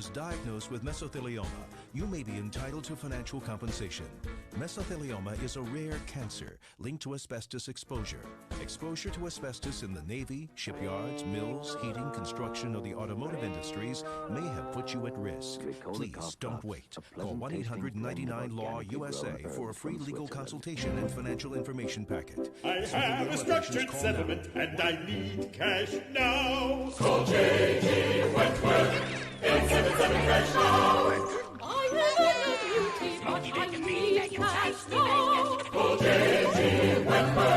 was diagnosed with mesothelioma, you may be entitled to financial compensation. Mesothelioma is a rare cancer linked to asbestos exposure. Exposure to asbestos in the Navy, shipyards, mills, heating, construction, or the automotive industries may have put you at risk. Please don't wait. Call 1-800-99-LAW-USA for a free legal consultation and financial information packet. I have a structured settlement and I need cash now. Call J.G. Wentworth, 877 cash now. I have a beauty, but I need cash now. Call J.G. Wentworth.